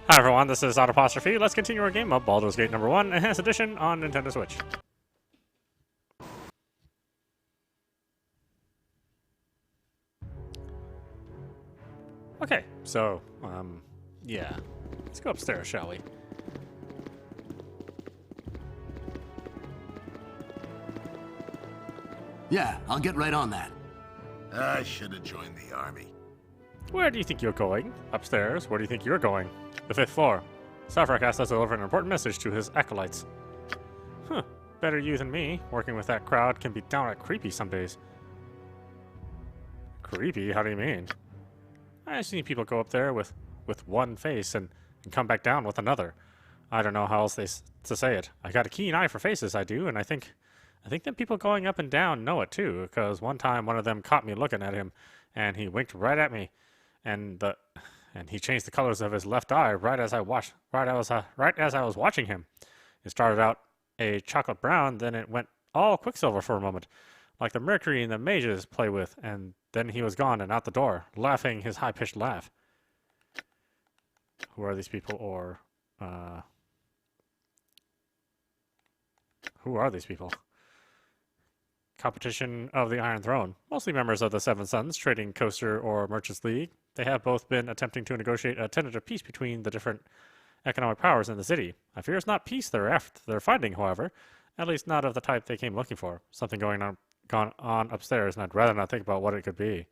Hi everyone, this is audap. Let's continue our game of Baldur's Gate number 1, Enhanced Edition on Nintendo Switch. Okay, so, yeah. Let's go upstairs, shall we? Yeah, I'll get right on that. I should have joined the army. Where do you think you're going? Upstairs? Where do you think you're going? The 5th floor. Starfrak asked us to deliver an important message to his acolytes. Huh. Better you than me. Working with that crowd can be downright creepy some days. Creepy? How do you mean? I've seen people go up there with one face and come back down with another. I don't know how else to say it. I got a keen eye for faces, I do, and I think that people going up and down know it too, because one time one of them caught me looking at him, and he winked right at me, and he changed the colors of his left eye right as I was watching him. It started out a chocolate brown, then it went all quicksilver for a moment, like the mercury the mages play with, and then he was gone and out the door, laughing his high-pitched laugh. Who are these people, or who are these people? Competition of the Iron Throne. Mostly members of the Seven Sons, Trading Coaster or Merchants League. They have both been attempting to negotiate a tentative peace between the different economic powers in the city. I fear it's not peace they're finding, however. At least not of the type they came looking for. Something gone on upstairs, and I'd rather not think about what it could be.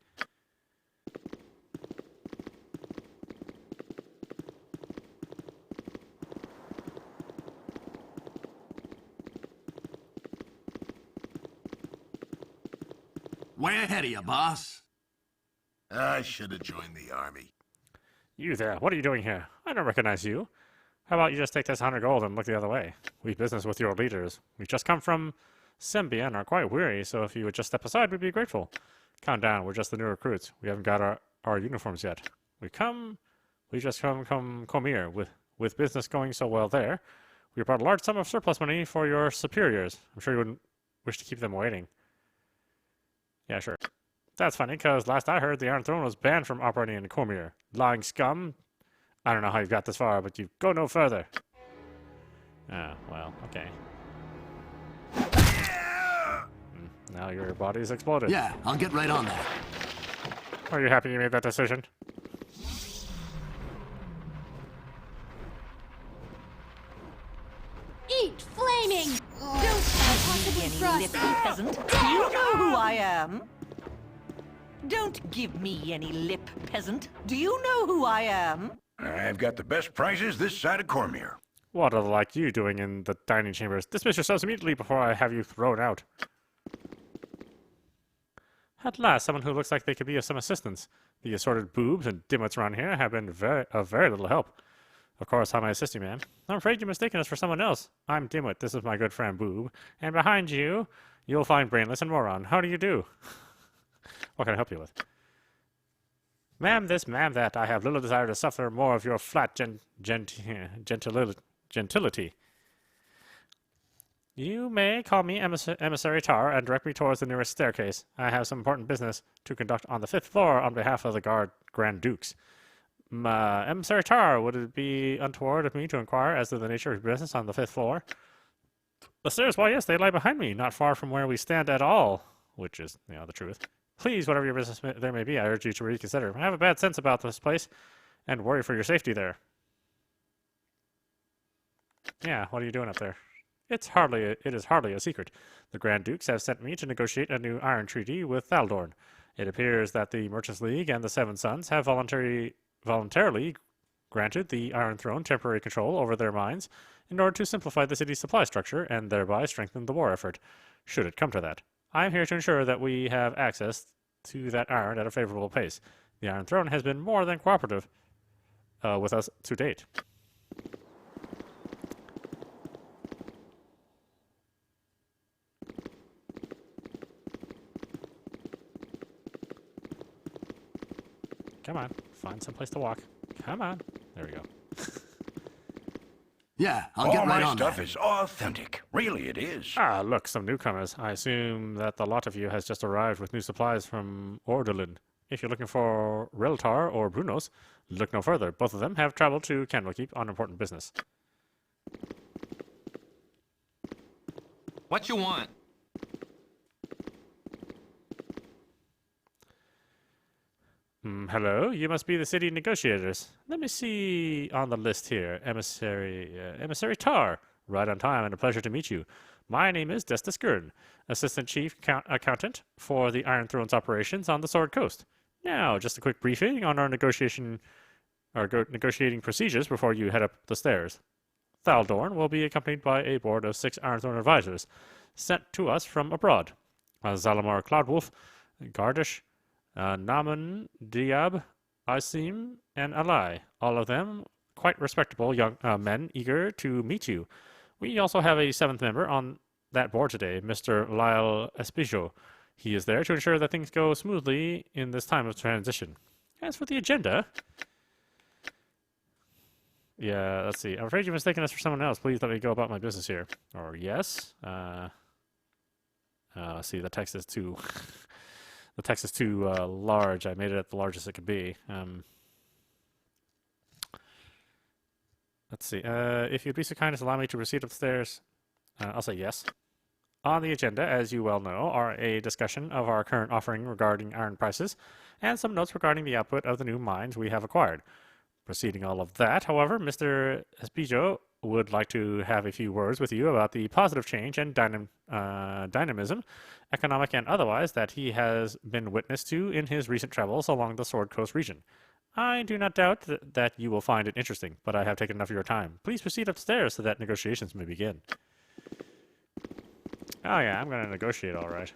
Way ahead of you, boss. I should have joined the army. You there, what are you doing here? I don't recognize you. How about you just take this 100 gold and look the other way? We've business with your leaders. We've just come from Sembia and are quite weary, so if you would just step aside, we'd be grateful. Calm down, we're just the new recruits. We haven't got our uniforms yet. We just come here with business going so well there. We brought a large sum of surplus money for your superiors. I'm sure you wouldn't wish to keep them waiting. Yeah, sure. That's funny, because last I heard, the Iron Throne was banned from operating in Cormier. Lying scum. I don't know how you've got this far, but you go no further. Ah, well, okay. Now your body's exploded. Yeah, I'll get right on that. Are you happy you made that decision? Eat flaming! Don't possibly Any trust. lippy peasant. Do you know who I am? Don't give me any lip, peasant. Do you know who I am? I've got the best prizes this side of Cormier. What are the like you doing in the dining chambers? Dismiss yourselves immediately before I have you thrown out. At last, someone who looks like they could be of some assistance. The assorted boobs and dimwits around here have been of very little help. Of course, how may I assist you, ma'am? I'm afraid you've mistaken us for someone else. I'm Dimwit. This is my good friend Boob. And behind you, you'll find Brainless and Moron. How do you do? What can I help you with? Ma'am this, ma'am that. I have little desire to suffer more of your flat gentility. You may call me Emissary Tar and direct me towards the nearest staircase. I have some important business to conduct on the 5th floor on behalf of the Grand Dukes. Emissary Tar, would it be untoward of me to inquire as to the nature of your business on the 5th floor? The stairs, why yes, they lie behind me, not far from where we stand at all, which is, the truth. Please, whatever your business there may be, I urge you to reconsider. I have a bad sense about this place, and worry for your safety there. Yeah, what are you doing up there? It is hardly a secret. The Grand Dukes have sent me to negotiate a new iron treaty with Baldur. It appears that the Merchants League and the Seven Sons have voluntarily granted the Iron Throne temporary control over their mines in order to simplify the city's supply structure and thereby strengthen the war effort, should it come to that. I am here to ensure that we have access to that iron at a favorable pace. The Iron Throne has been more than cooperative with us to date. Come on, find some place to walk. Come on. There we go. Yeah, I'll All get right my on stuff that. is authentic. Really, it is. Ah, look, some newcomers. I assume that the lot of you has just arrived with new supplies from Ordelin. If you're looking for Reltar or Brunos, look no further. Both of them have traveled to Candlekeep on important business. What you want? Hello, you must be the city negotiators. Let me see on the list here. Emissary Tar. Right on time, and a pleasure to meet you. My name is Destus Gurn, Assistant Chief Accountant for the Iron Throne's operations on the Sword Coast. Now, just a quick briefing on our negotiating procedures before you head up the stairs. Thaldorn will be accompanied by a board of 6 Iron Throne advisors sent to us from abroad. Zalamar Cloudwolf, Gardish, Naman Diab, Asim, and Alai, all of them quite respectable young men eager to meet you. We also have a 7th member on that board today, Mr. Lyle Espijo. He is there to ensure that things go smoothly in this time of transition. As for the agenda... Yeah, let's see. I'm afraid you've mistaken us for someone else. Please let me go about my business here. Or yes. See, the text is too... the text is too large. I made it the largest it could be. Let's see. If you'd be so kind as to allow me to proceed upstairs, I'll say yes. On the agenda, as you well know, are a discussion of our current offering regarding iron prices, and some notes regarding the output of the new mines we have acquired. Preceding all of that, however, Mr. Espijo would like to have a few words with you about the positive change and dynamism, economic and otherwise, that he has been witness to in his recent travels along the Sword Coast region. I do not doubt that you will find it interesting, but I have taken enough of your time. Please proceed upstairs so that negotiations may begin. Oh yeah, I'm going to negotiate all right.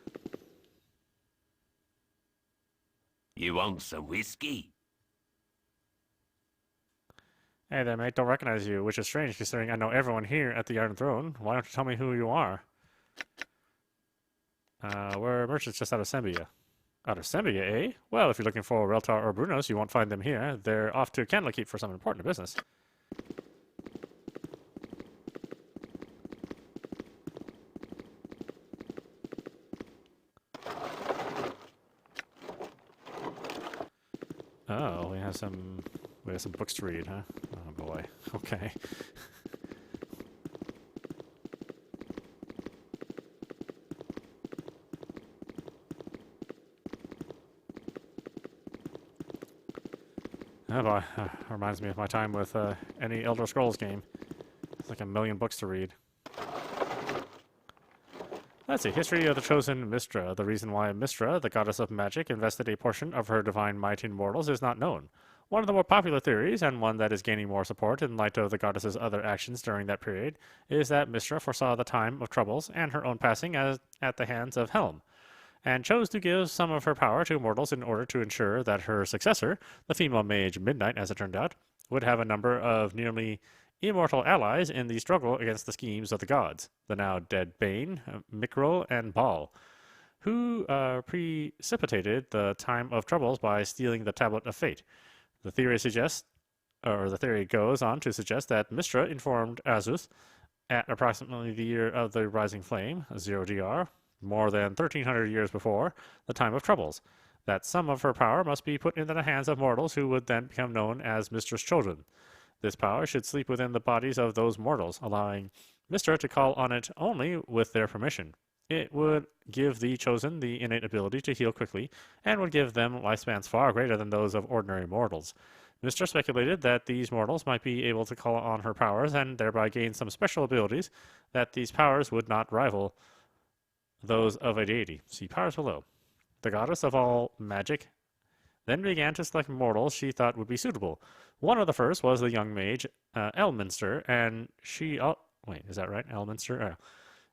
You want some whiskey? Hey there, mate. Don't recognize you, which is strange considering I know everyone here at the Iron Throne. Why don't you tell me who you are? We're merchants just out of Sembia. Out of Sembia, eh? Well, if you're looking for Reltar or Brunos, you won't find them here. They're off to Candlekeep for some important business. Oh, we have some books to read, huh? Oh boy. Okay. Oh boy, reminds me of my time with any Elder Scrolls game. It's like a million books to read. Let's see, history of the chosen Mystra. The reason why Mystra, the goddess of magic, invested a portion of her divine might in mortals is not known. One of the more popular theories, and one that is gaining more support in light of the goddess's other actions during that period, is that Mystra foresaw the time of troubles and her own passing at the hands of Helm, and chose to give some of her power to mortals in order to ensure that her successor, the female mage Midnight, as it turned out, would have a number of nearly immortal allies in the struggle against the schemes of the gods, the now dead Bane, Mikril, and Baal, who precipitated the time of troubles by stealing the Tablet of Fate. The theory goes on to suggest that Mystra informed Azuth at approximately the year of the Rising Flame, 0 DR, more than 1300 years before the time of troubles, that some of her power must be put into the hands of mortals who would then become known as Mystra's children. This power should sleep within the bodies of those mortals, allowing Mystra to call on it only with their permission. It would give the chosen the innate ability to heal quickly, and would give them lifespans far greater than those of ordinary mortals. Mystra speculated that these mortals might be able to call on her powers, and thereby gain some special abilities, that these powers would not rival those of a deity. See powers below. The goddess of all magic then began to select mortals she thought would be suitable. One of the first was the young mage, Elminster, and she... wait, is that right? Elminster?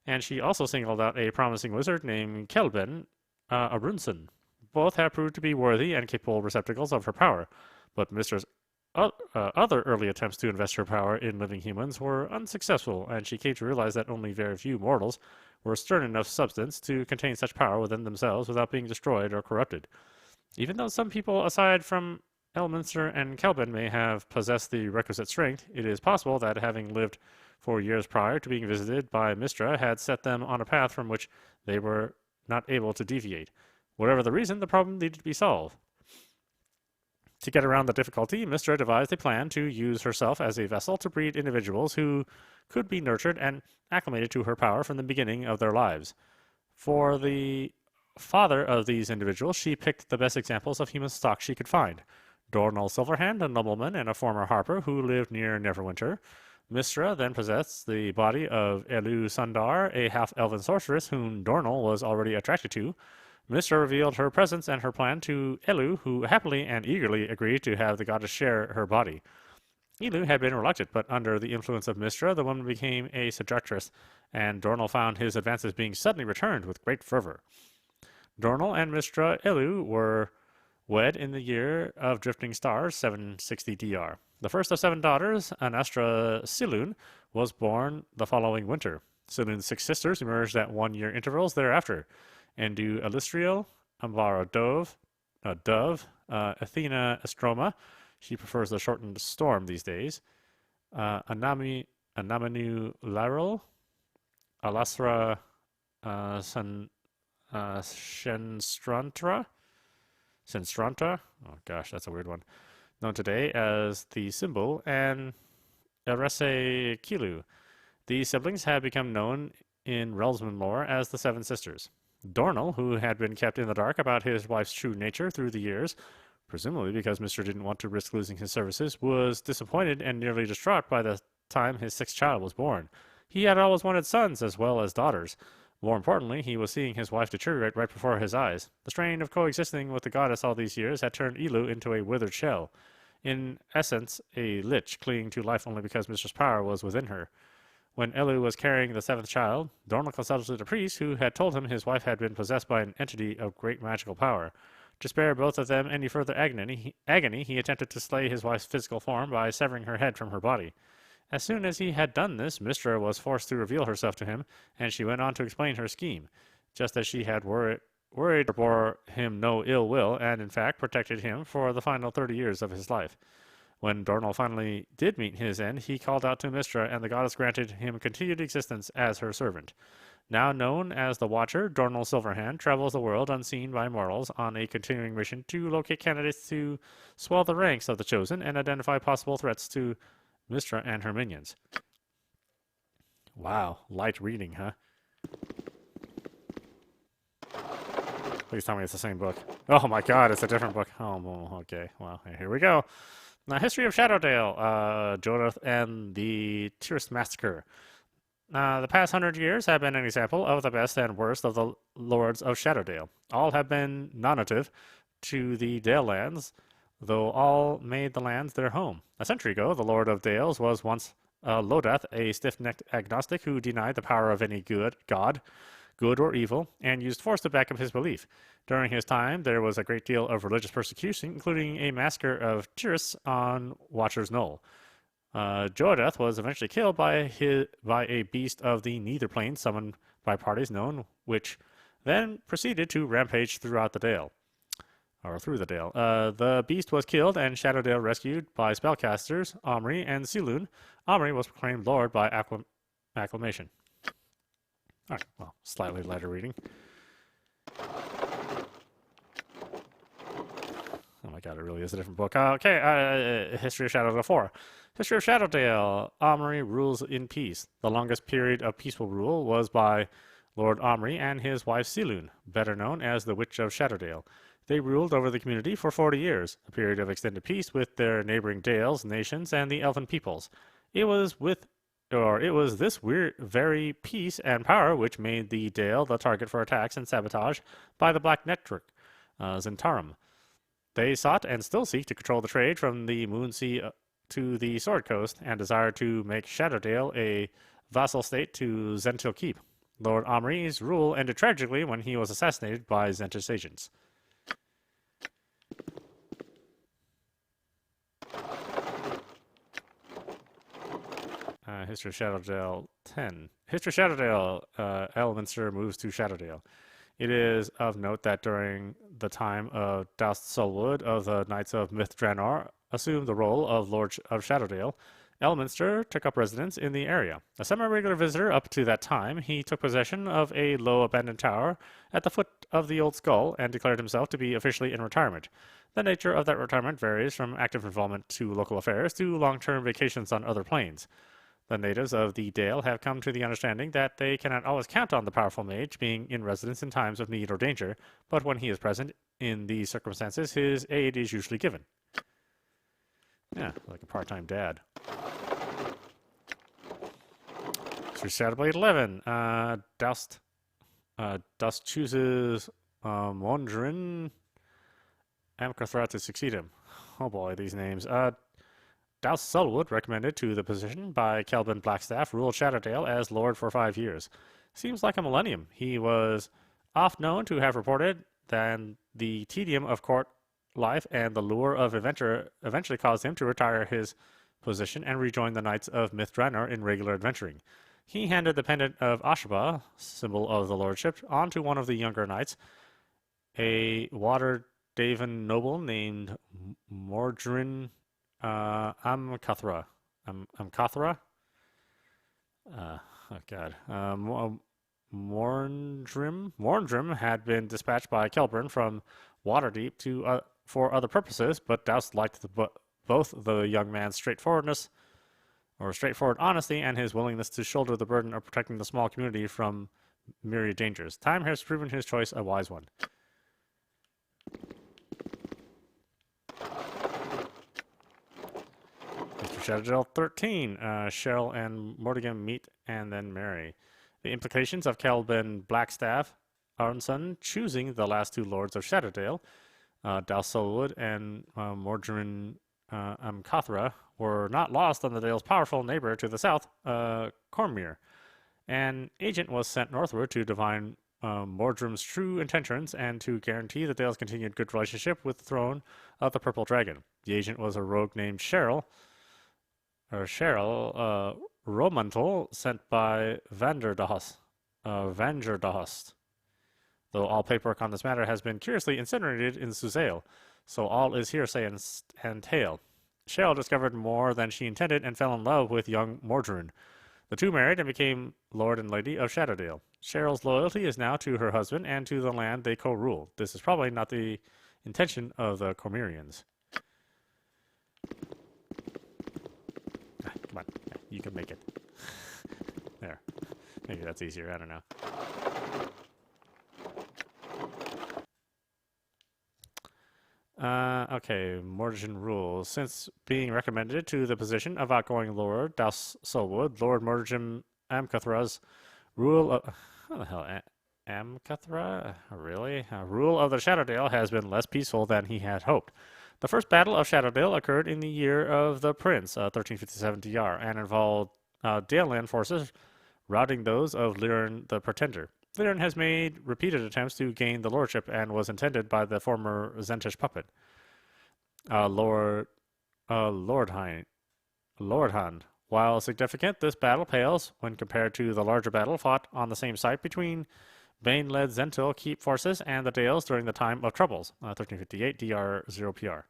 And she also singled out a promising wizard named Kelben Arunson. Both have proved to be worthy and capable receptacles of her power, but Mistra's other early attempts to invest her power in living humans were unsuccessful, and she came to realize that only very few mortals were stern enough substance to contain such power within themselves without being destroyed or corrupted. Even though some people, aside from Elminster and Kelben, may have possessed the requisite strength, it is possible that having lived for years prior to being visited by Mystra had set them on a path from which they were not able to deviate. Whatever the reason, the problem needed to be solved. To get around the difficulty, Mistra devised a plan to use herself as a vessel to breed individuals who could be nurtured and acclimated to her power from the beginning of their lives. For the father of these individuals, she picked the best examples of human stock she could find. Dornall Silverhand, a nobleman and a former harper who lived near Neverwinter. Mistra then possessed the body of Elu Sundar, a half-elven sorceress whom Dornall was already attracted to. Mistra revealed her presence and her plan to Elu, who happily and eagerly agreed to have the goddess share her body. Elu had been reluctant, but under the influence of Mistra, the woman became a seductress, and Dornall found his advances being suddenly returned with great fervor. Dornall and Mistra Elu were wed in the year of Drifting Stars, 760 DR. The first of 7 daughters, Anastra Silun, was born the following winter. Silun's 6 sisters emerged at 1-year intervals thereafter. Endu Alistriel, Ambara Dove, Athena Estroma. She prefers the shortened storm these days. Anamanu Laral, Alasra Senstranta. Oh gosh, that's a weird one. Known today as the Symbol, and Erese Kilu. These siblings had become known in Realmsman lore as the Seven Sisters. Dornall, who had been kept in the dark about his wife's true nature through the years, presumably because Mr. didn't want to risk losing his services, was disappointed and nearly distraught by the time his 6th child was born. He had always wanted sons as well as daughters. More importantly, he was seeing his wife deteriorate right before his eyes. The strain of coexisting with the goddess all these years had turned Elu into a withered shell. In essence, a lich clinging to life only because Mistress' power was within her. When Elu was carrying the 7th child, Dornall consulted a priest who had told him his wife had been possessed by an entity of great magical power. To spare both of them any further agony, he attempted to slay his wife's physical form by severing her head from her body. As soon as he had done this, Mistra was forced to reveal herself to him, and she went on to explain her scheme. Just as she had worried or bore him no ill will, and in fact protected him for the final 30 years of his life. When Dornall finally did meet his end, he called out to Mistra, and the goddess granted him continued existence as her servant. Now known as the Watcher, Dornall Silverhand travels the world unseen by mortals on a continuing mission to locate candidates to swell the ranks of the Chosen and identify possible threats to Mistra and her minions. Wow, light reading, huh? Please tell me it's the same book. Oh my god, it's a different book. Oh, okay. Well, here we go. Now, History of Shadowdale, Jodith and the Tyrst Massacre. The past 100 years have been an example of the best and worst of the lords of Shadowdale. All have been non-native to the Dale lands, though all made the lands their home. A century ago, the Lord of Dales was once Lodath, a stiff-necked agnostic who denied the power of any god, good or evil, and used force to back up his belief. During his time, there was a great deal of religious persecution, including a massacre of Tyrsts on Watcher's Knoll. Joadeth was eventually killed by a beast of the Nether Plane summoned by parties known, which then proceeded to rampage throughout the Dale. Or through the Dale. The beast was killed and Shadowdale rescued by spellcasters Omri and Silun. Omri was proclaimed Lord by acclamation. Alright, well, slightly lighter reading. Oh my god, it really is a different book. History of Shadowdale 4. History of Shadowdale. Omri rules in peace. The longest period of peaceful rule was by Lord Omri and his wife Silun, better known as the Witch of Shadowdale. They ruled over the community for 40 years, a period of extended peace with their neighboring dales, nations, and the elven peoples. It was this very peace and power which made the Dale the target for attacks and sabotage by the Black Network, Zentarum. They sought and still seek to control the trade from the Moonsea to the Sword Coast and desire to make Shadowdale a vassal state to Zentil Keep. Lord Omri's rule ended tragically when he was assassinated by Zentis agents. History of Shadowdale 10. History of Shadowdale, Elminster moves to Shadowdale. It is of note that during the time of Doust Solwood of the Knights of Myth Draenor assumed the role of Lord of Shadowdale, Elminster took up residence in the area. A semi-regular visitor up to that time, he took possession of a low abandoned tower at the foot of the Old Skull and declared himself to be officially in retirement. The nature of that retirement varies from active involvement to local affairs to long-term vacations on other planes. The natives of the Dale have come to the understanding that they cannot always count on the powerful mage being in residence in times of need or danger, but when he is present in these circumstances, his aid is usually given. Yeah, like a part-time dad. So Shadowblade 11. Dust chooses Mondrin Amkathra to succeed him. Oh boy, these names. Douse Selwood, recommended to the position by Kelvin Blackstaff, ruled Shatterdale as Lord for 5 years. Seems like a millennium. He was oft known to have reported that the tedium of court life and the lure of adventure eventually caused him to retire his position and rejoin the Knights of Mythdraenor in regular adventuring. He handed the pendant of Ashaba, symbol of the lordship, on to one of the younger knights, a Waterdaven noble named Mordrin Amkathra. Amkathra? Oh god. Morndrim had been dispatched by Kelburn from Waterdeep to for other purposes, but Douse liked both the young man's straightforward honesty and his willingness to shoulder the burden of protecting the small community from myriad dangers. Time has proven his choice a wise one. Mr. Shadow 13. Cheryl and Mortigan meet and then marry. The implications of Kelvin Blackstaff, Arnson choosing the last two lords of Shatterdale, Douse Selwood and Mordrin Amkathra, were not lost on the Dale's powerful neighbor to the south, Cormyr. An agent was sent northward to divine Mordrim's true intentions and to guarantee the Dale's continued good relationship with the throne of the Purple Dragon. The agent was a rogue named Cheryl Romantel, sent by Vanderdost. Though all paperwork on this matter has been curiously incinerated in Suzail, so all is hearsay and tale. Cheryl discovered more than she intended and fell in love with young Mordrin. The two married and became Lord and Lady of Shatterdale. Cheryl's loyalty is now to her husband and to the land they co-rule. This is probably not the intention of the Cormyrians. Come on, you can make it. There. Maybe that's easier, I don't know. Okay, Mordrin rules. Since being recommended to the position of outgoing Lord Douse Selwood, Lord Mordrin Amkathra's rule of... What the hell? Amkathra? Really? Rule of the Shatterdale has been less peaceful than he had hoped. The first battle of Shatterdale occurred in the year of the Prince, 1357 DR, and involved Daleland forces routing those of Liren the Pretender. Liren has made repeated attempts to gain the lordship and was intended by the former Zentish puppet, Lordhan. While significant, this battle pales when compared to the larger battle fought on the same site between Bane-led Zentil Keep forces and the Dales during the time of Troubles, 1358 DR 0PR.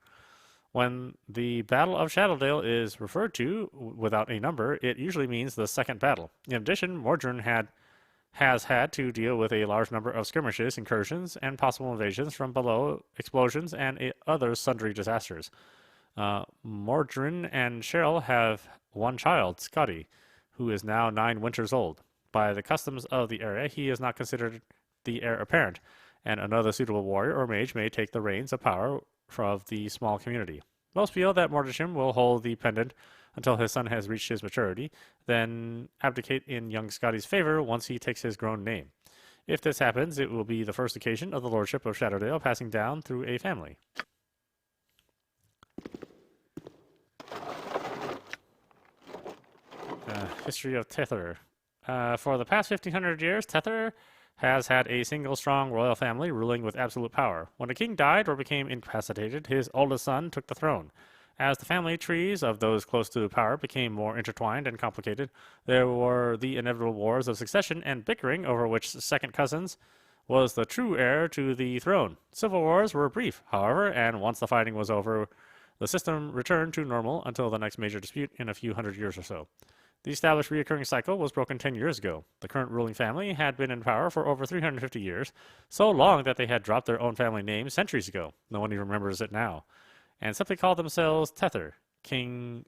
When the Battle of Shatterdale is referred to without a number, it usually means the second battle. In addition, Mordrin has had to deal with a large number of skirmishes, incursions, and possible invasions from below, explosions, and other sundry disasters. Mordrin and Cheryl have one child, Scotty, who is now 9 winters old. By the customs of the area, he is not considered the heir apparent, and another suitable warrior or mage may take the reins of power of the small community. Most feel that Mordrin will hold the pendant until his son has reached his maturity, then abdicate in young Scotty's favor once he takes his grown name. If this happens, it will be the first occasion of the lordship of Shatterdale passing down through a family. History of Tether. For the past 1500 years, Tether has had a single strong royal family ruling with absolute power. When a king died or became incapacitated, his oldest son took the throne. As the family trees of those close to power became more intertwined and complicated, there were the inevitable wars of succession and bickering over which second cousins was the true heir to the throne. Civil wars were brief, however, and once the fighting was over, The system returned to normal until the next major dispute in a few hundred years or so. The established recurring cycle was broken 10 years ago. The current ruling family had been in power for over 350 years, so long that they had dropped their own family name centuries ago. No one even remembers it now, and simply called themselves Tether. King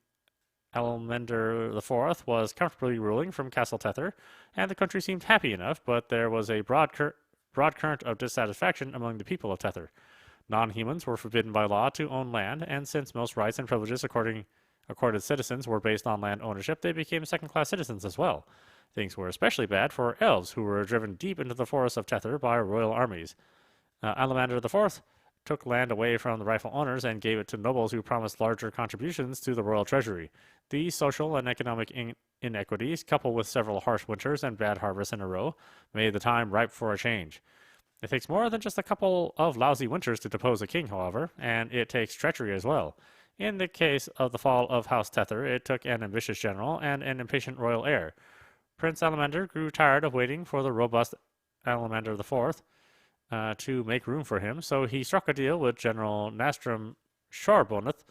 Elmender IV was comfortably ruling from Castle Tether, and the country seemed happy enough, but there was a broad current of dissatisfaction among the people of Tether. Non-humans were forbidden by law to own land, and since most rights and privileges accorded citizens were based on land ownership, they became second-class citizens as well. Things were especially bad for elves, who were driven deep into the forests of Tether by royal armies. Alamander IV took land away from the rightful owners and gave it to nobles who promised larger contributions to the royal treasury. These social and economic inequities, coupled with several harsh winters and bad harvests in a row, made the time ripe for a change. It takes more than just a couple of lousy winters to depose a king, however, and it takes treachery as well. In the case of the fall of House Tether, it took an ambitious general and an impatient royal heir. Prince Alamander grew tired of waiting for the robust Alamander IV to make room for him, so he struck a deal with General Nastrum Sharboneth,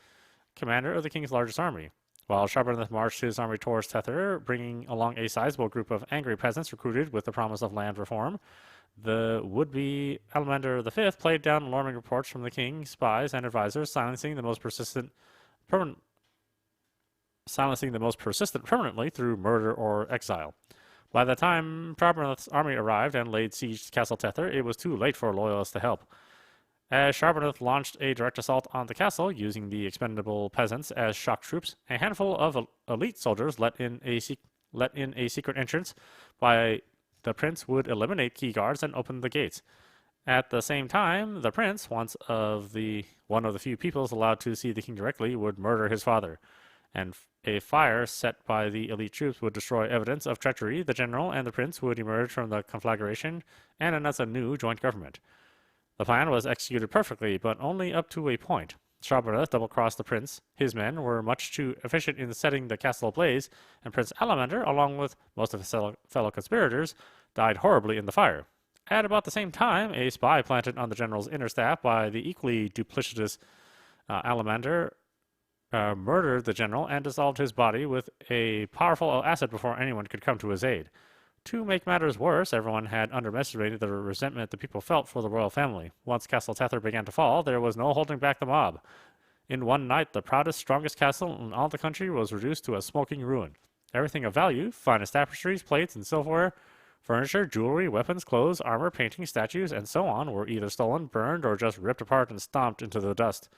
commander of the king's largest army. While Sharboneth marched his army towards Tether, bringing along a sizable group of angry peasants recruited with the promise of land reform, the would-be Alamander V played down alarming reports from the king, spies, and advisors, silencing the most persistent permanently through murder or exile. By the time Sharboneth's army arrived and laid siege to Castle Tether, it was too late for loyalists to help. As Sharboneth launched a direct assault on the castle, using the expendable peasants as shock troops, a handful of elite soldiers let in a secret entrance by the prince would eliminate key guards and open the gates. At the same time, the prince, one of the few peoples allowed to see the king directly, would murder his father, and a fire set by the elite troops would destroy evidence of treachery. The general and the prince would emerge from the conflagration and announce a new joint government. The plan was executed perfectly, but only up to a point. Sharboneth double-crossed the prince. His men were much too efficient in setting the castle ablaze, and Prince Alamander, along with most of his fellow conspirators, died horribly in the fire. At about the same time, a spy planted on the general's inner staff by the equally duplicitous Alamander murdered the general and dissolved his body with a powerful acid before anyone could come to his aid. To make matters worse, everyone had underestimated the resentment the people felt for the royal family. Once Castle Tether began to fall, there was no holding back the mob. In one night, the proudest, strongest castle in all the country was reduced to a smoking ruin. Everything of value, finest tapestries, plates, and silverware, furniture, jewelry, weapons, clothes, armor, paintings, statues, and so on, were either stolen, burned, or just ripped apart and stomped into the dust.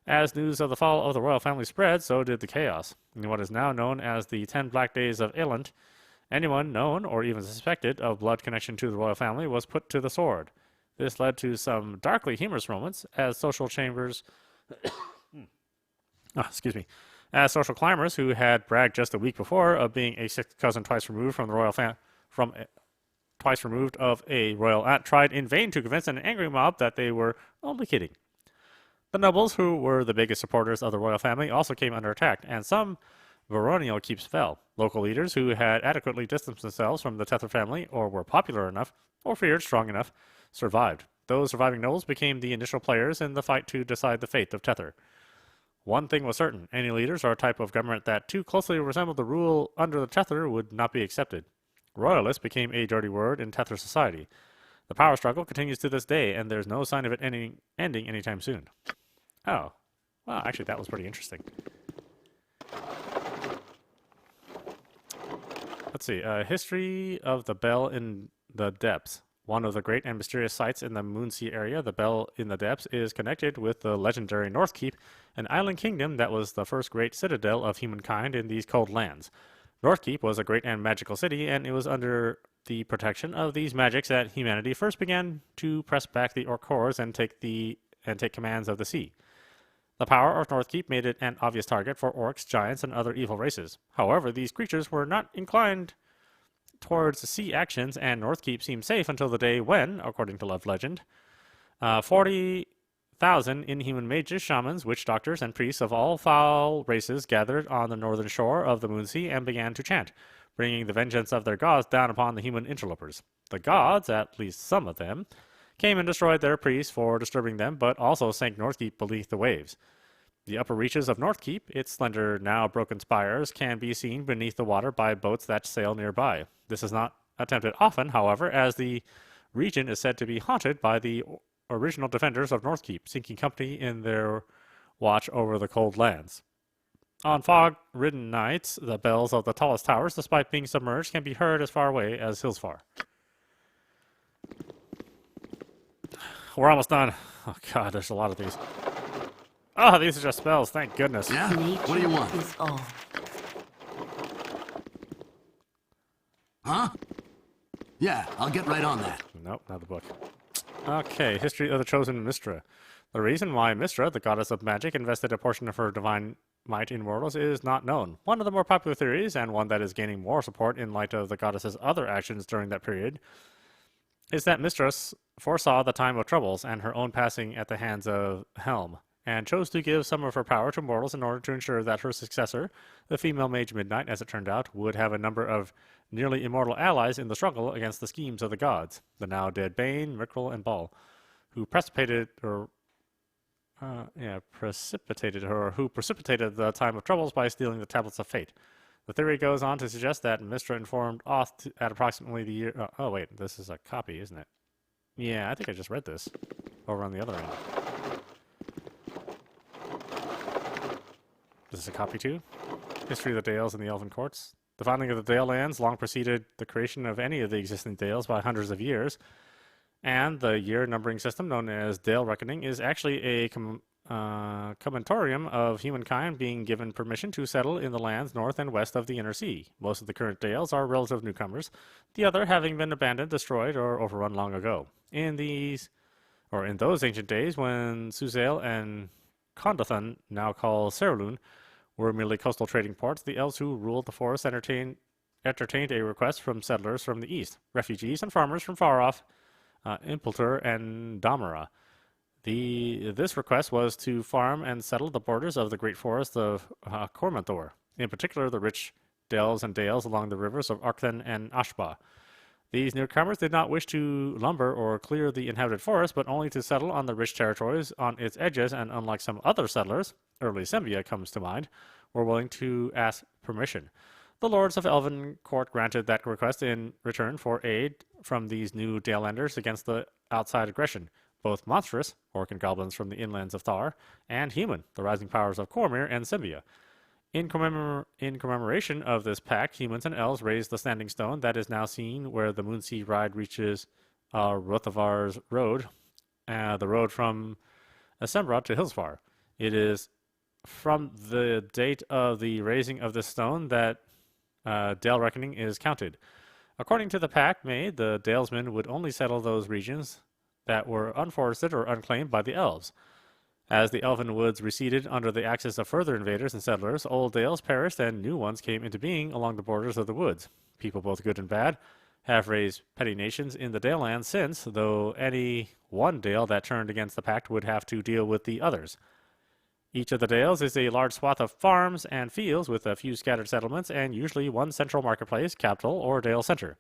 As news of the fall of the royal family spread, so did the chaos. In what is now known as the 10 Black Days of Eland, anyone known or even suspected of blood connection to the royal family was put to the sword. This led to some darkly humorous moments as social climbers who had bragged just a week before of being a sixth cousin twice removed from the royal twice removed of a royal aunt tried in vain to convince an angry mob that they were only kidding. The nobles, who were the biggest supporters of the royal family, also came under attack, and some baronial keeps fell. Local leaders who had adequately distanced themselves from the Tether family, or were popular enough, or feared strong enough, survived. Those surviving nobles became the initial players in the fight to decide the fate of Tether. One thing was certain: any leaders or type of government that too closely resembled the rule under the Tether would not be accepted. Royalist became a dirty word in Tether society. The power struggle continues to this day, and there's no sign of it ending anytime soon. Oh. Well, actually, that was pretty interesting. Let's see. History of the Bell in the Depths. One of the great and mysterious sites in the Moonsea area, the Bell in the Depths is connected with the legendary North Keep, an island kingdom that was the first great citadel of humankind in these cold lands. North Keep was a great and magical city, and it was under the protection of these magics that humanity first began to press back the orc horrors and take commands of the sea. The power of North Keep made it an obvious target for orcs, giants, and other evil races. However, these creatures were not inclined towards sea actions, and North Keep seemed safe until the day when, according to legend, 40,000 inhuman mages, shamans, witch doctors, and priests of all foul races gathered on the northern shore of the Moonsea and began to chant, bringing the vengeance of their gods down upon the human interlopers. The gods, at least some of them, came and destroyed their priests for disturbing them, but also sank North Keep beneath the waves. The upper reaches of North Keep, its slender, now broken spires, can be seen beneath the water by boats that sail nearby. This is not attempted often, however, as the region is said to be haunted by the original defenders of North Keep, seeking company in their watch over the cold lands. On fog-ridden nights, the bells of the tallest towers, despite being submerged, can be heard as far away as Hillsfar. We're almost done. Oh god, there's a lot of these. Oh, these are just spells, thank goodness. Yeah? What do you want? Is all. Huh? Yeah, I'll get right on that. Nope, not the book. Okay, history of the chosen Mistra. The reason why Mistra, the goddess of magic, invested a portion of her divine might in mortals is not known. One of the more popular theories, and one that is gaining more support in light of the goddess's other actions during that period, is that Mistress foresaw the time of troubles and her own passing at the hands of Helm, and chose to give some of her power to mortals in order to ensure that her successor, the female mage Midnight, as it turned out, would have a number of nearly immortal allies in the struggle against the schemes of the gods, the now dead Bane, Mickrel, and Ball, who precipitated the time of troubles by stealing the tablets of fate. The theory goes on to suggest that Mistra informed Oth at approximately the year. Oh wait, this is a copy, isn't it? Yeah, I think I just read this over on the other end. This is a copy too. History of the Dales and the Elven Courts. The founding of the Dale lands long preceded the creation of any of the existing Dales by hundreds of years, and the year numbering system known as Dale Reckoning is actually a commentorium of humankind being given permission to settle in the lands north and west of the Inner Sea. Most of the current Dales are relative newcomers, the other having been abandoned, destroyed, or overrun long ago. In those ancient days when Suzail and Condathan, now called Serlun, were merely coastal trading ports, the elves who ruled the forest entertained a request from settlers from the east, refugees and farmers from far off Impultur and Damara. This request was to farm and settle the borders of the great forest of Cormanthor, in particular the rich dells and dales along the rivers of Arkthen and Ashba. These newcomers did not wish to lumber or clear the inhabited forest, but only to settle on the rich territories on its edges, and unlike some other settlers, early Sembia comes to mind, were willing to ask permission. The lords of Elven Court granted that request in return for aid from these new Dalelanders against the outside aggression, both monstrous, orc and goblins from the inlands of Thar, and human, the rising powers of Cormyr and Sembia. In commemoration of this pact, humans and elves raised the standing stone that is now seen where the Moonsea Ride reaches Rothavar's Road, the road from Asembra to Hillsfar. It is from the date of the raising of this stone that Dale Reckoning is counted. According to the pact made, the Dalesmen would only settle those regions that were unforested or unclaimed by the elves. As the elven woods receded under the axis of further invaders and settlers, old dales perished and new ones came into being along the borders of the woods. People both good and bad have raised petty nations in the Dale lands since, though any one dale that turned against the pact would have to deal with the others. Each of the dales is a large swath of farms and fields with a few scattered settlements and usually one central marketplace, capital, or dale center.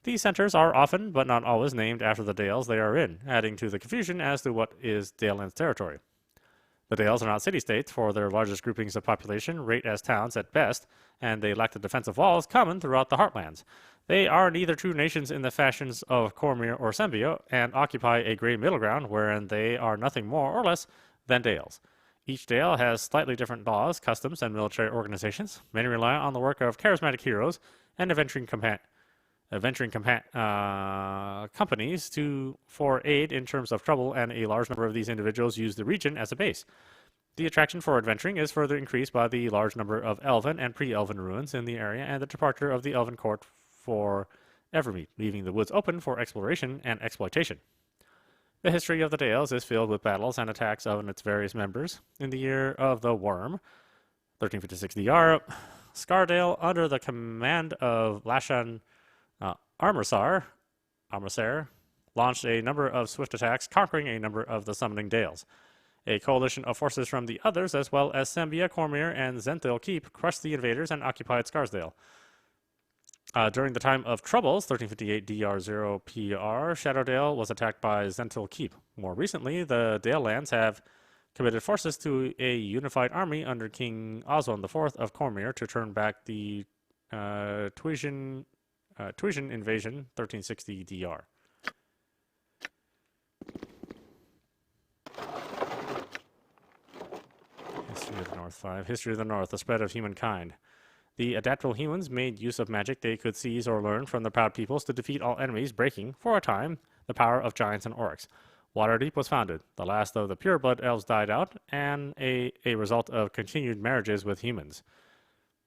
These centers are often, but not always, named after the dales they are in, adding to the confusion as to what is Daleland's territory. The Dales are not city-states, for their largest groupings of population rate as towns at best, and they lack the defensive walls common throughout the Heartlands. They are neither true nations in the fashions of Cormyr or Sembia, and occupy a gray middle ground wherein they are nothing more or less than Dales. Each Dale has slightly different laws, customs, and military organizations. Many rely on the work of charismatic heroes and adventuring companies for aid in terms of trouble, and a large number of these individuals use the region as a base. The attraction for adventuring is further increased by the large number of elven and pre-elven ruins in the area and the departure of the elven court for Evermeet, leaving the woods open for exploration and exploitation. The history of the Dales is filled with battles and attacks of its various members. In the year of the Worm, 1356 DR, Scardale, under the command of Lashan Armorsar, launched a number of swift attacks, conquering a number of the summoning Dales. A coalition of forces from the others, as well as Sembia, Cormyr, and Zenthil Keep, crushed the invaders and occupied Scarsdale. During the time of Troubles, 1358 DR0 PR, Shadowdale was attacked by Zenthil Keep. More recently, the Dale lands have committed forces to a unified army under King Oswald IV of Cormyr to turn back the Tuisian invasion, 1360 DR. History of the North 5. History of the North, the spread of humankind. The adaptable humans made use of magic they could seize or learn from the proud peoples to defeat all enemies, breaking, for a time, the power of giants and orcs. Waterdeep was founded. The last of the pureblood elves died out, and a result of continued marriages with humans.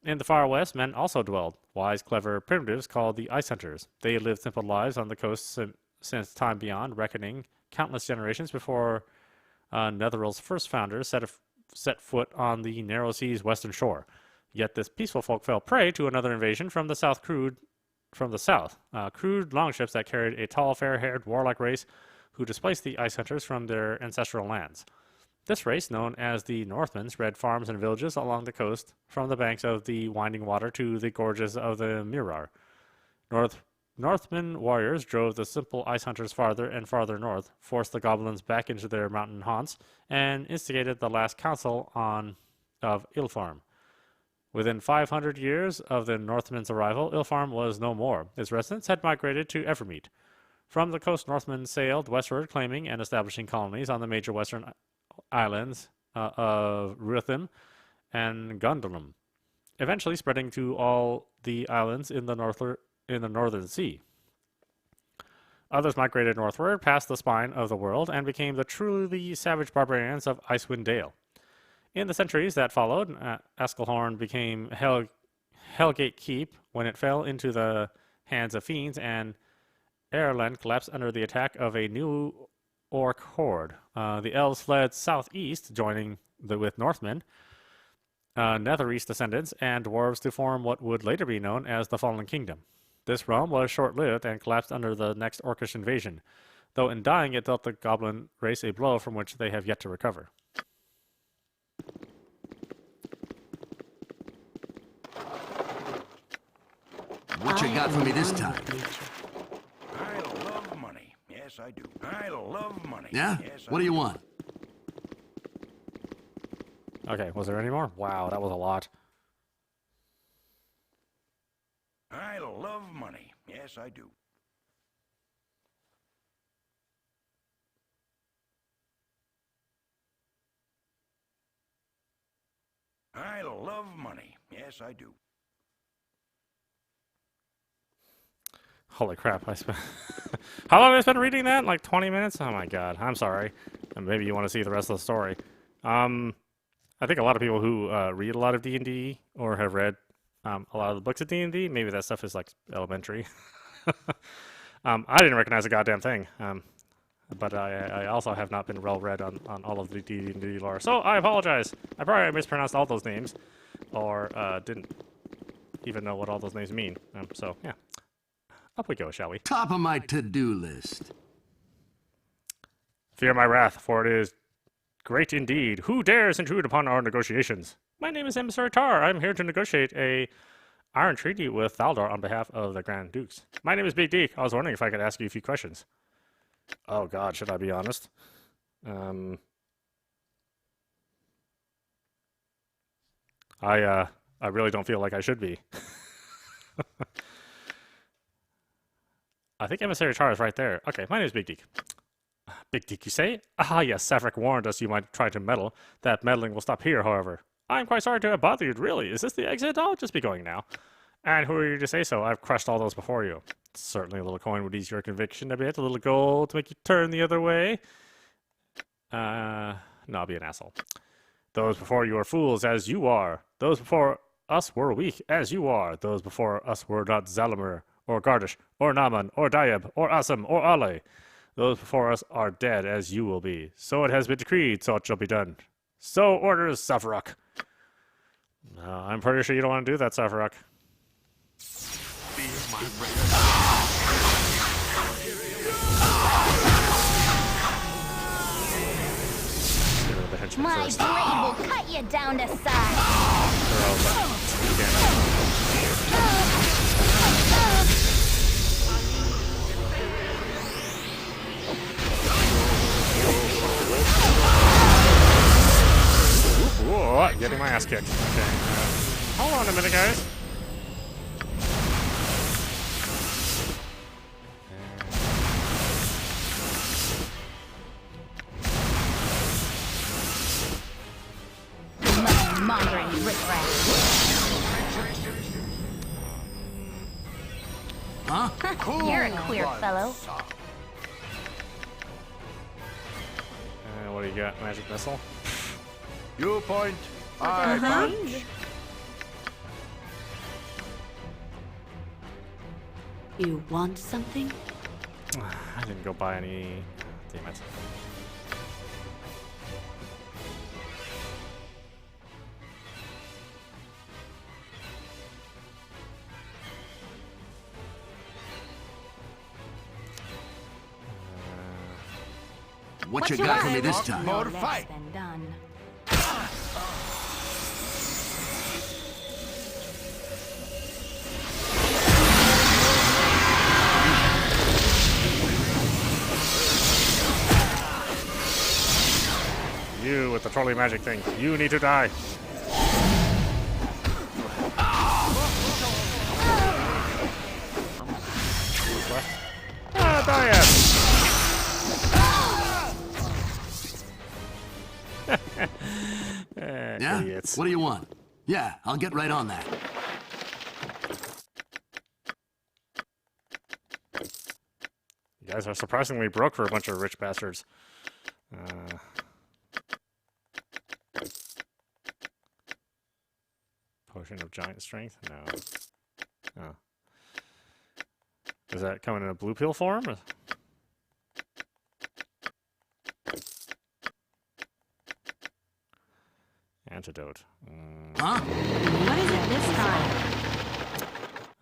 In the far west, men also dwelled, wise, clever primitives called the Ice Hunters. They lived simple lives on the coast since time beyond reckoning, countless generations before Netherrealm's first founders set foot on the narrow sea's western shore. Yet this peaceful folk fell prey to another invasion from the south. Crude longships that carried a tall, fair-haired, warlike race who displaced the Ice Hunters from their ancestral lands. This race, known as the Northmen, spread farms and villages along the coast, from the banks of the winding water to the gorges of the Mirar. Northman warriors drove the simple Ice Hunters farther and farther north, forced the goblins back into their mountain haunts, and instigated the last council of Ilfarm. Within 500 years of the Northmen's arrival, Ilfarm was no more. Its residents had migrated to Evermeet. From the coast, Northmen sailed westward, claiming and establishing colonies on the major western islands of Ruthim and Gondolin, eventually spreading to all the islands in the northern sea. Others migrated northward past the spine of the world and became the truly savage barbarians of Icewind Dale. In the centuries that followed, Askelhorn became Hellgate Keep when it fell into the hands of fiends, and Ireland collapsed under the attack of a new orc horde. The elves fled southeast, joining with Northmen, Netherese descendants, and dwarves to form what would later be known as the Fallen Kingdom. This realm was short-lived and collapsed under the next orcish invasion, though in dying it dealt the goblin race a blow from which they have yet to recover. What you got for me this time? I love money. Yes, I do. I love money. Yeah? Yes, What do you want? Okay, was there any more? Wow, that was a lot. I love money. Yes, I do. I love money. Yes, I do. Holy crap, I spent... How long have I spent reading that? Like 20 minutes? Oh my god, I'm sorry. And maybe you want to see the rest of the story. I think a lot of people who read a lot of D&D or have read a lot of the books of D&D, maybe that stuff is like elementary. I didn't recognize a goddamn thing. But I also have not been well read on all of the D&D lore. So I apologize. I probably mispronounced all those names, or didn't even know what all those names mean. So yeah, up we go, shall we? Top of my to-do list. Fear my wrath, for it is great indeed. Who dares intrude upon our negotiations? My name is Emissary Tar. I'm here to negotiate a iron treaty with Baldur on behalf of the Grand Dukes. My name is Big Deke. I was wondering if I could ask you a few questions. Oh god, should I be honest? I really don't feel like I should be. I think Emissary Tar is right there. Okay, my name is Big Deke. Big Deke, you say? Ah, yes, Safarik warned us you might try to meddle. That meddling will stop here, however. I'm quite sorry to have bothered you, really. Is this the exit? I'll just be going now. And who are you to say so? I've crushed all those before you. Certainly a little coin would ease your conviction a bit. A little gold to make you turn the other way. No, I'll be an asshole. Those before you are fools, as you are. Those before us were weak, as you are. Those before us were not Zalamir, or Gardish, or Naaman, or Dayeb, or Assam, or Ale. Those before us are dead, as you will be. So it has been decreed, so it shall be done. So orders Safarak. I'm pretty sure you don't want to do that, Safarak. My blade will cut you down to size. getting my ass kicked. Okay. Hold on a minute, guys. Money-mongering riffraff. Huh? You're a queer fellow. What do you got? Magic missile? You point, I punch. You want something? I didn't go buy any. Damn it. What you got for me this time? More Less fight. than done. You with the trolley magic thing. You need to die. Who's left? Ah, Diane! Yeah? Idiots. What do you want? Yeah, I'll get right on that. You guys are surprisingly broke for a bunch of rich bastards. Potion of giant strength? No. Oh. Does that come in a blue pill form? Or- Antidote. Huh? What is it this time?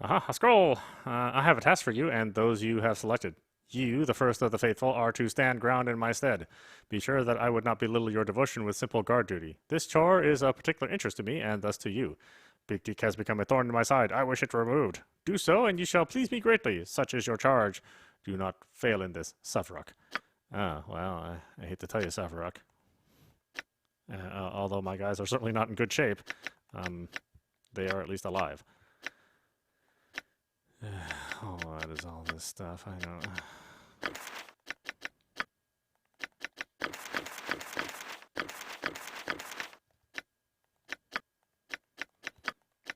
Aha, a scroll! I have a task for you and those you have selected. You, the first of the faithful, are to stand ground in my stead. Be sure that I would not belittle your devotion with simple guard duty. This chore is of particular interest to me, and thus to you. Big Dick has become a thorn in my side. I wish it removed. Do so, and you shall please me greatly. Such is your charge. Do not fail in this, Safarok. Ah, well, I hate to tell you, Safarok. Although my guys are certainly not in good shape, they are at least alive. Oh, what is all this stuff? I don't.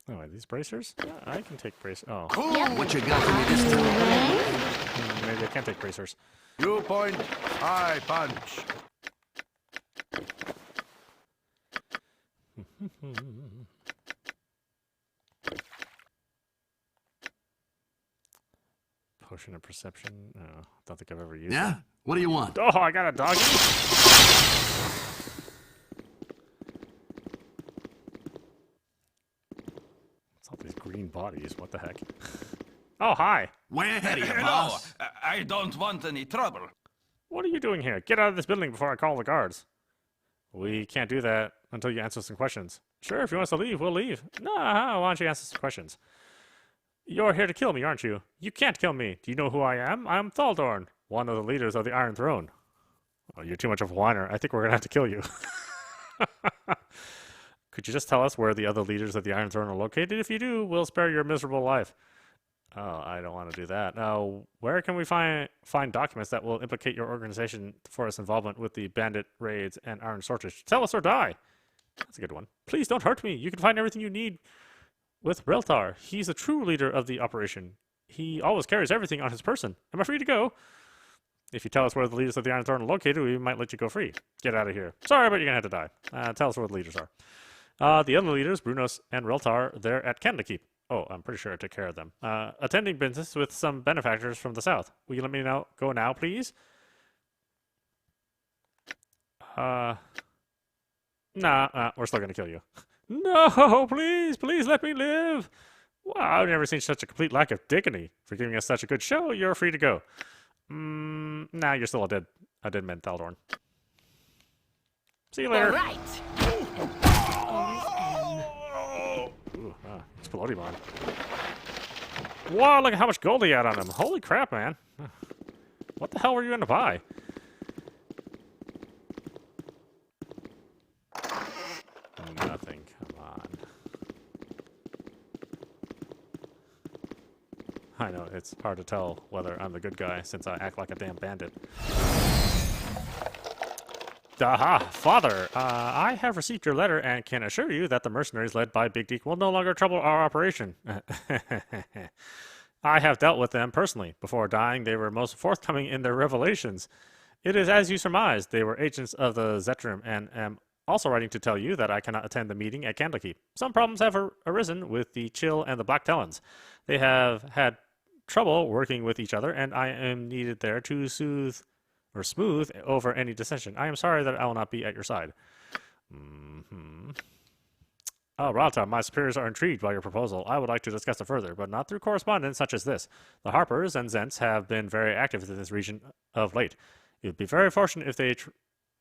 Oh, are these bracers? Yeah, I can take bracers. Oh, What you got for me this time? maybe I can't take bracers. You point, I punch. Potion of perception. No, don't think I've ever used Yeah? What do you want? that. Oh, I got a doggy. It's all these green bodies. What the heck? Oh, hi. Way ahead of you, Hello, boss. I don't want any trouble. What are you doing here? Get out of this building before I call the guards. We can't do that until you answer some questions. Sure, if you want us to leave, we'll leave. No, why don't you answer some questions? You're here to kill me, aren't you? You can't kill me. Do you know who I am? I'm Thaldorn, one of the leaders of the Iron Throne. Oh, you're too much of a whiner. I think we're going to have to kill you. Could you just tell us where the other leaders of the Iron Throne are located? If you do, we'll spare your miserable life. Oh, I don't want to do that. Now, where can we find documents that will implicate your organization for its involvement with the bandit raids and iron shortage? Tell us or die. That's a good one. Please don't hurt me. You can find everything you need with Reltar. He's the true leader of the operation. He always carries everything on his person. Am I free to go? If you tell us where the leaders of the Iron Throne are located, we might let you go free. Get out of here. Sorry, but you're going to have to die. Tell us where the leaders are. The other leaders, Brunos and Reltar, they're at Candlekeep. Oh, I'm pretty sure I took care of them. Attending business with some benefactors from the south. Will you let me go now, please? Nah, we're still going to kill you. No, please let me live. Wow, I've never seen such a complete lack of dignity. For giving us such a good show, you're free to go. Nah, you're still a dead man, Thaldorn. See you later. All right. Ooh, exploding on. Wow, look at how much gold he had on him. Holy crap, man. What the hell were you going to buy? Nothing. it's hard to tell whether I'm the good guy since I act like a damn bandit. Aha, Father, I have received your letter and can assure you that the mercenaries led by Big Deke will no longer trouble our operation. I have dealt with them personally. Before dying, they were most forthcoming in their revelations. It is as you surmised. They were agents of the Zetrim and am also writing to tell you that I cannot attend the meeting at Candlekeep. Some problems have arisen with the Chill and the Black Talons. They have had trouble working with each other, and I am needed there to smooth over any dissension. I am sorry that I will not be at your side. Oh, Ralta, my superiors are intrigued by your proposal. I would like to discuss it further, but not through correspondence such as this. The Harpers and Zents have been very active in this region of late. It would be very fortunate if they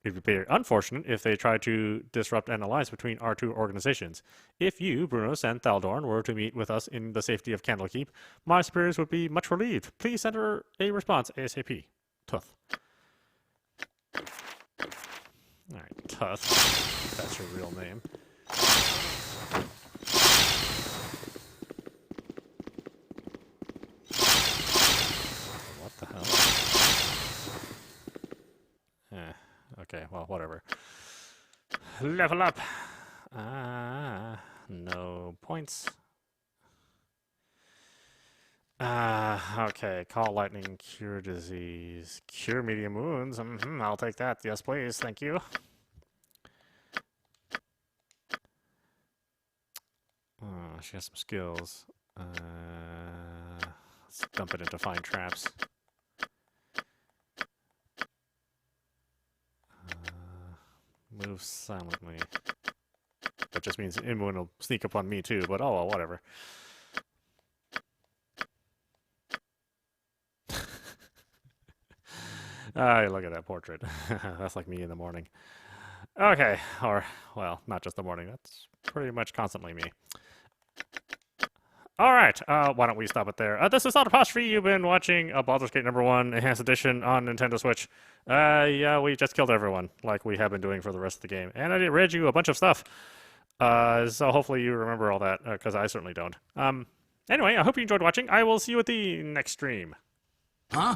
it would be unfortunate if they tried to disrupt an alliance between our two organizations. If you, Brunos, and Thaldorn were to meet with us in the safety of Candlekeep, my superiors would be much relieved. Please send her a response ASAP. Tuth. Alright, Tuth. That's your real name. What the hell? Okay, well, whatever. Level up! No points. Okay, call lightning, cure disease, cure medium wounds. I'll take that. Yes, please. Thank you. She has some skills. Let's dump it into find traps. Move silently. That just means Immun will sneak up on me too, but oh well, whatever. Look at that portrait. That's like me in the morning. Okay, or, well, not just the morning. That's pretty much constantly me. Alright, why don't we stop it there? This is audap. You've been watching Baldur's Gate #1 Enhanced Edition on Nintendo Switch. Yeah, we just killed everyone, like we have been doing for the rest of the game. And I read you a bunch of stuff. So hopefully you remember all that, because I certainly don't. Anyway, I hope you enjoyed watching. I will see you at the next stream. Huh?